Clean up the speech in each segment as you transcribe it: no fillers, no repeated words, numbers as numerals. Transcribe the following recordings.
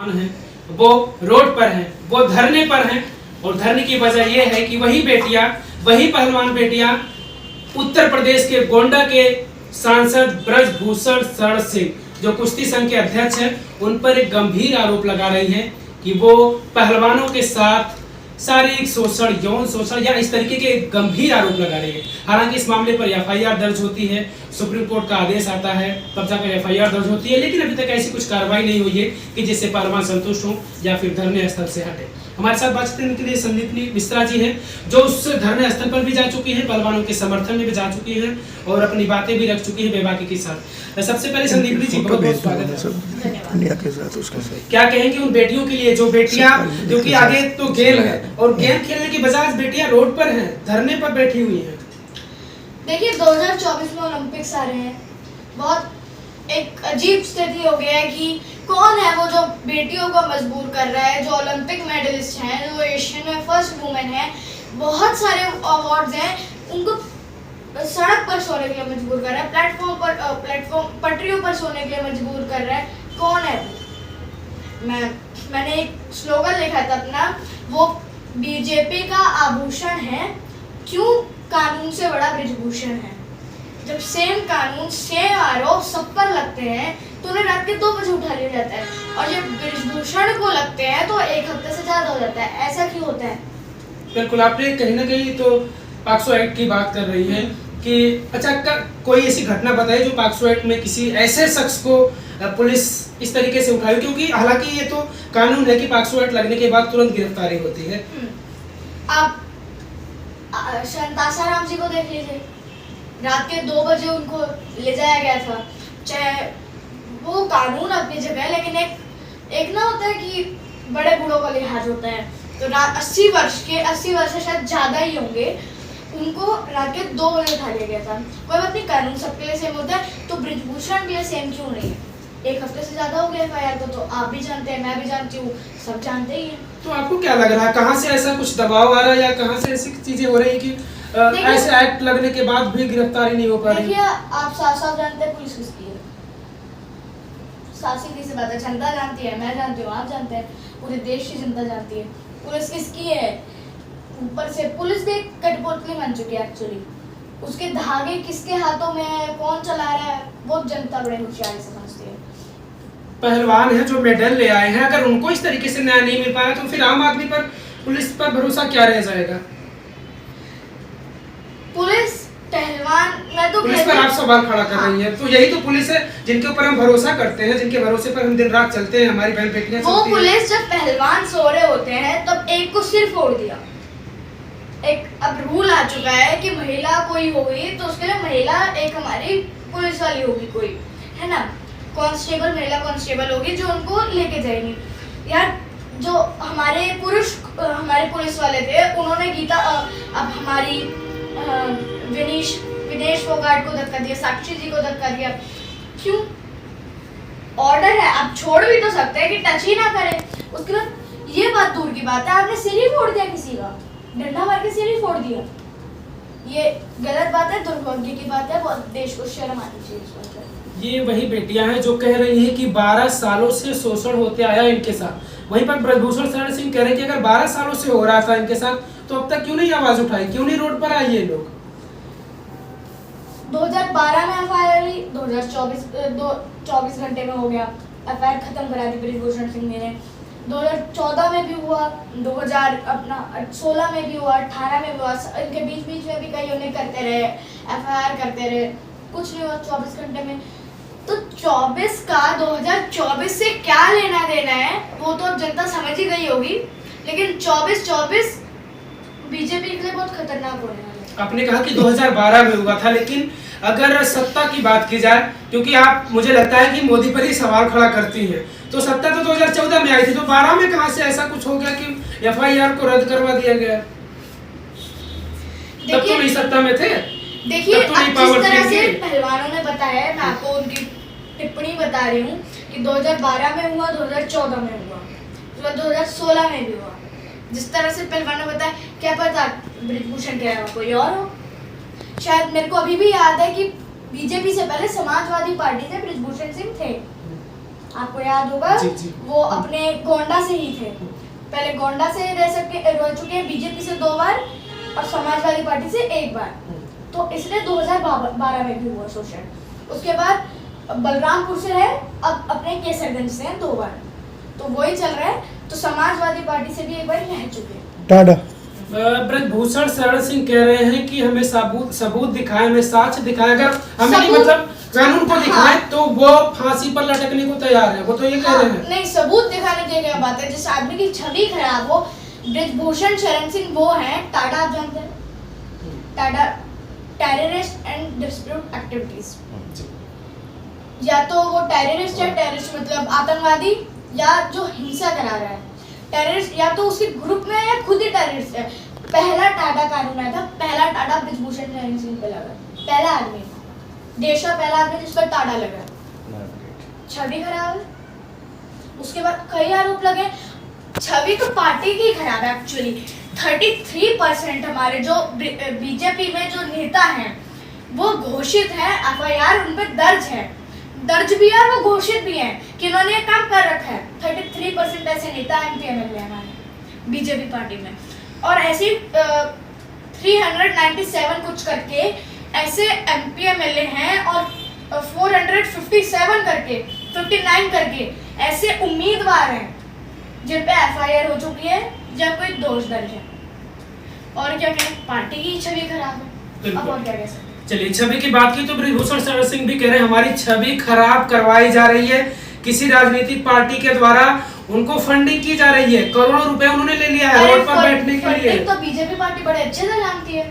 पहलवान हैं वो रोड पर हैं, वो धरने पर हैं। और धरने की वजह यह है कि वही बेटियां, वही पहलवान बेटियां उत्तर प्रदेश के गोंडा के सांसद ब्रजभूषण शरण सिंह, जो कुश्ती संघ के अध्यक्ष हैं, उन पर एक गंभीर आरोप लगा रही हैं कि वो पहलवानों के साथ शारीरिक शोषण, यौन शोषण या इस तरीके के गंभीर आरोप लगा रही है। हालांकि इस मामले पर एफआईआर दर्ज होती है, सुप्रीम कोर्ट का आदेश आता है, तब जाकर एफआईआर दर्ज होती है, लेकिन अभी तक ऐसी कुछ कार्रवाई नहीं हुई है कि जिससे पहलवान संतुष्ट हों या फिर धरने स्थल से हटे। हमारे साथ बातचीत करने के लिए संदीपनी मिश्रा जी हैं, जो उस धरने स्थल पर भी जा चुकी हैं, पहलवानों के समर्थन में भी जा चुकी हैं और अपनी बातें भी रख चुकी है बेबाकी के साथ। सबसे पहले संदीपनी जी, बहुत बहुत स्वागत है। क्या कहेंगे उन बेटियों के लिए जो बेटियां, जो कि आगे तो गेम है और गेम खेलने की बजाय बेटियां रोड पर हैं, धरने पर बैठी हुई हैं? देखिए 2024 में ओलंपिक्स आ रहे हैं, बहुत एक अजीब स्थिति हो गया है कि कौन है वो जो बेटियों को मजबूर कर रहा है, जो ओलंपिक मेडलिस्ट हैं, जो एशियन में फर्स्ट वुमेन है, बहुत सारे अवार्ड्स हैं, उनको सड़क पर सोने के लिए मजबूर कर रहा है, प्लेटफॉर्म पटरियों पर सोने के लिए मजबूर कर रहा है। कौन है वो? मैंने एक स्लोगन लिखा था अपना, वो बीजेपी का आभूषण है, क्यों कानून से बड़ा ब्रिजभूषण है। जब सेम कानून, सेम आरोप सब पर लगते हैं तो उन्हें रात के 2 बजे उठा लिया जाता है, और जब ब्रिजभूषण को लगते हैं तो 1 हफ्ते से ज्यादा हो जाता है। ऐसा क्यों होता है? बिल्कुल, आपने कहीं ना कहीं तो पॉक्सो एक्ट की बात कर रही है कि अच्छा कोई ऐसी घटना बताइए जो पॉक्सो एक्ट में किसी ऐसे शख्स को पुलिस इस तरीके से उठाई, क्योंकि हालांकि ये तो कानून है कि पॉक्सो एक्ट लगने के बाद तुरंत गिरफ्तारी होती है। आप शांतासाराम जी को देख लीजिए, रात के 2 बजे उनको ले जाया गया था। चाहे वो कानून अपनी जगह है, लेकिन एक ना होता है कि बड़े बूढ़ों का लिहाज होता है, तो 80 वर्ष से शायद ज़्यादा ही होंगे, उनको रात के 2 बजे उठा लिया गया था। कोई बात नहीं, कानून सबके लिए सेम होता है, तो ब्रिजभूषण के लिए सेम क्यों नहीं है? 1 हफ्ते से ज़्यादा हो गया एफआईआर को, तो आप भी जानते हैं, मैं भी जानती हूँ, सब जानते ही हैं। तो आपको क्या लग रहा है, कहाँ से ऐसा कुछ दबाव आ रहा है या कहाँ से ऐसी चीजें हो रही है कि ऐसे एक्ट लगने के बाद भी गिरफ्तारी नहीं हो पा रही? देखिए, आप साफ जानते हैं पुलिस किसकी है, साफ सीधी सी बात है, जनता जानती है, मैं जानती हूँ, आप जानते हैं, पूरे देश की जनता जानती है पुलिस किसकी है। ऊपर से पुलिस भी एक कठपुतली बन चुकी है एक्चुअली, उसके धागे किसके हाथों में है, कौन चला रहा है, वो जनता बड़े होशियारी से समझती है। पहलवान हैं जो मेडल ले आए हैं, अगर उनको इस तरीके से न्याय नहीं मिल पाया तो फिर आम आदमी पर, पुलिस पर भरोसा क्या रह जाएगा? पुलिस पहलवान, मैं तो पुलिस पर आप सवाल खड़ा कर रही है, तो यही तो पुलिस है जिनके ऊपर हम भरोसा करते हैं, जिनके भरोसे पर हम दिन रात चलते हैं, हमारी बहन बेटियां वो पुलिस जब पहलवान सो रहे होते हैं तब एक को सिर फोड़ दिया। एक अब रूल आ चुका है कि महिला कोई होगी तो उसके लिए महिला एक हमारी पुलिस वाली होगी, कोई है ना, कांस्टेबल, महिला कांस्टेबल होगी जो उनको लेके जाएंगी। यार जो हमारे पुलिस वाले थे, उन्होंने गीता अब हमारी विनेश फोगाट को धक्का दिया, साक्षी जी को धक्का दिया, क्यों? ऑर्डर है, आप छोड़ भी तो सकते हैं कि टच ही ना करें। उसके बाद ये बात दूर की बात है, आपने सिर ही फोड़ दिया, किसी का डंडा मार के सिर ही फोड़ दिया, ये गलत बात है, दुर्भाग्य की बात है, बहुत देश को शर्म आनी चाहिए इस बात पर। ये वही बेटियां हैं जो कह रही हैं कि 12 सालों से शोषण होते आया इनके साथ। वहीं पर ब्रजभूषण शरण सिंह कह रहे हैं कि अगर 12 सालों से हो रहा था इनके साथ तो अब तक क्यों नहीं आवाज उठाई, क्यों नहीं रोड पर आए ये लोग? 2012 में एफआईआर हुई, 2024 घंटे में हो गया, एफआईआर खत्म करा दी ब्रजभूषण सिंह ने। 2014 में भी हुआ, 2016 में भी हुआ, 18 में भी हुआ, इनके बीच में भी कई उन्हें करते रहे, एफआईआर करते रहे, कुछ नहीं हुआ 24 घंटे में। तो 24 का 2024 से क्या लेना देना है वो तो अब जनता समझ ही गई होगी, लेकिन 24 बीजेपी के लिए बहुत खतरनाक होने वाला है। आपने कहा कि 2012 में हुआ था, लेकिन अगर सत्ता की बात की जाए, क्योंकि आप, मुझे लगता है कि मोदी पर ही सवाल खड़ा करती हैं, तो सत्ता तो 2014 में आई थी, तो 12 में कहां से ऐसा कुछ हो गया कि एफआईआर को रद्द करवा दिया गया? तब तो नहीं सत्ता में थे। देखिए, जिस तरह से पहलवानों ने बताया है, मैं आपको उनकी टिप्पणी बता रही हूँ कि 2012 में हुआ, 2014 में हुआ, 2016 में भी हुआ। जिस तरह से पहलवानों ने बताया, क्या पता ब्रिजभूषण के अलावा कोई और हो। शायद मेरे को अभी भी याद है कि बीजेपी से पहले समाजवादी पार्टी से ब्रिजभूषण सिंह थे, आपको याद होगा जी, जी। वो अपने गोंडा से ही थे। पहले गोंडा से रह चुके हैं, बीजेपी से 2 बार और समाजवादी पार्टी से 1 बार। तो इसलिए 2012 में भी हुआ शोषण। उसके बाद बलरामपुर से है, अब अपने केसरगंज से हैं 2 बार। तो वही चल रहा है। तो समाजवादी पार्टी से भी 1 बार रह चुके हैं। टाटा ब्रजभूषण शरण सिंह कह रहे हैं कि हमें सबूत दिखाएं, हमें साक्ष्य दिखाएं। अगर हमें नहीं, सबूत- मतलब कानून को दिखाएं तो वो फांसी पर लटकने को तैयार है। वो तो ये कह रहे हैं। नहीं, सबूत दिखाने की क्या बात है। जिस आदमी की छवि खराब हो, ब्रजभूषण शरण सिंह वो हैं, टाटा आप जानते हैं, Tata terrorist and dispute activities. या तो वो टेररिस्ट है, टेररिस्ट मतलब आतंकवादी, या जो हिंसा करा रहा है टेररिस्ट, या तो उसके ग्रुप में है या खुद ही टेररिस्ट है। पहला टाटा कानून आया था, पहला टाटा ब्रजभूषण शरण सिंह पे लगा, पहला आदमी देश का पहला आदमी जिस पर टाटा लगा। छवि खराब है। उसके बाद कई आरोप लगे। छवि तो पार्टी की खराब है एक्चुअली। 33% हमारे जो बीजेपी में जो नेता हैं वो घोषित है, एफआईआर उन पे दर्ज भी है, वो घोषित भी है कि उन्होंने ये काम कर रखा है। 33% ऐसे नेता एमपी एमएलए हमारे बीजेपी पार्टी में। और ऐसे 397 कुछ करके ऐसे एमपी एमएलए हैं, और 457 करके 59 करके ऐसे उम्मीदवार हैं जिन पे एफआईआर हो चुकी है या कोई दोष दर्ज है। और क्या कहें, पार्टी की छवि खराब है। अब और क्या कह सकते हैं। चलिए, छवि की बात की तो ब्रजभूषण शरण सिंह भी कह रहे हैं हमारी छवि खराब करवाई जा रही है। किसी राजनीतिक पार्टी के द्वारा उनको फंडिंग की जा रही है। करोड़ों रुपए उन्होंने ले लिया है रोड पर बैठने के लिए। तो बीजेपी पार्टी बड़े अच्छे से जानती है।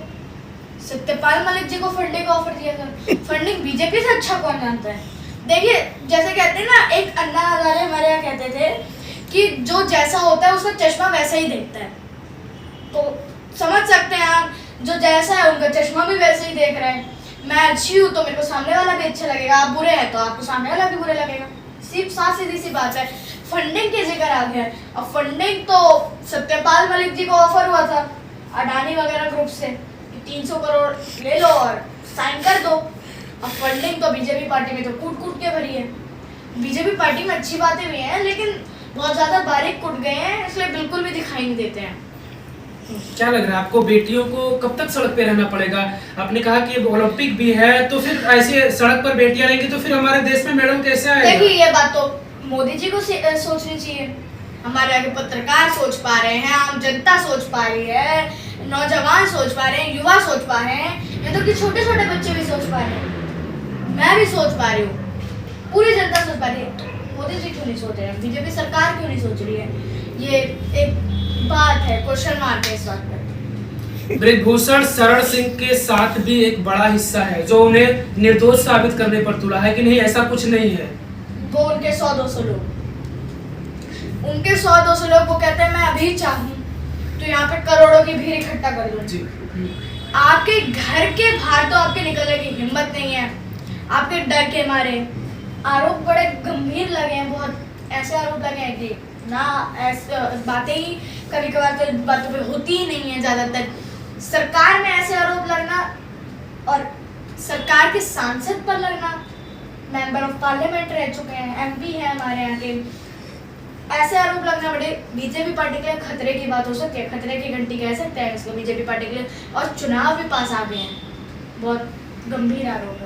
सत्यपाल मलिक जी को फंडिंग ऑफर दिया था। फंडिंग बीजेपी से अच्छा कौन जानता है। देखिए, जैसे कहते हैं ना, एक अन्ना हजारे हमारे यहाँ कहते थे कि जो जैसा होता है उसका चश्मा वैसा ही देखता है। तो समझ सकते हैं आप, जो जैसा है उनका चश्मा भी वैसे ही देख रहे हैं। मैं अच्छी हूँ तो मेरे को सामने वाला भी अच्छा लगेगा, आप बुरे हैं तो आपको सामने वाला भी बुरा लगेगा। सिर्फ साफ सीधी सी बात है। फंडिंग की जिक्र आ गया। अब फंडिंग तो सत्यपाल मलिक जी को ऑफर हुआ था अडानी वगैरह ग्रुप से कि 300 करोड़ ले लो और साइन कर दो। अब फंडिंग तो बीजेपी पार्टी में तो कूट कूट के भरी है। बीजेपी पार्टी में अच्छी बातें भी हैं, लेकिन बहुत ज्यादा बारीक कुट गए हैं, इसलिए बिल्कुल भी दिखाई नहीं देते हैं। क्या लग रहा है आपको, बेटियों को कब तक सड़क पे रहना पड़ेगा? आपने कहा कि ओलंपिक भी है, तो फिर ऐसे सड़क पर बेटियां रहेंगी तो फिर हमारे देश में मेडल कैसे आएगा? देखिए, ये बात तो मोदी जी को सोचनी चाहिए। हमारे आगे पत्रकार सोच पा रहे हैं, आम जनता सोच पा रही है, नौजवान सोच पा रहे हैं, युवा सोच पा रहे हैं, यहाँ तो कि छोटे छोटे बच्चे भी सोच पा रहे हैं, मैं भी सोच पा रही हूँ, पूरी जनता सोच पा रही है। मोदी जी क्यों नहीं सोच रहे हैं, बीजेपी सरकार क्यों नहीं सोच रही है? ये एक बात है, क्वेश्चन मार्क है इस बात पर। ब्रजभूषण शरण सिंह के साथ भी एक बड़ा हिस्सा है जो उन्हें निर्दोष साबित करने पर तुला है कि नहीं, ऐसा कुछ नहीं है। वो उनके 100-200 लोग, उनके 100-200 लोग वो कहते हैं मैं अभी चाहूँ तो यहाँ पे करोड़ों की भीड़ इकट्ठा कर दूँ। जी। आपके घर के बाहर तो आपके निकलने की हिम्मत नहीं है, आपके डर के मारे। आरोप बड़े गंभीर लगे हैं, बहुत ऐसे आरोप लगे हैं कि ना ऐसे बातें ही कभी कभार तो बातों पे होती ही नहीं है। ज़्यादातर सरकार में ऐसे आरोप लगना और सरकार के सांसद पर लगना, मेंबर ऑफ पार्लियामेंट रह चुके हैं, एमपी हैं हमारे यहाँ के, ऐसे आरोप लगना बड़े बीजेपी पार्टी के लिए खतरे की बात हो सकती है। खतरे की घंटी कह सकते हैं इसको बीजेपी पार्टी के लिए। और चुनाव भी पास आ गए हैं, बहुत गंभीर आरोप है।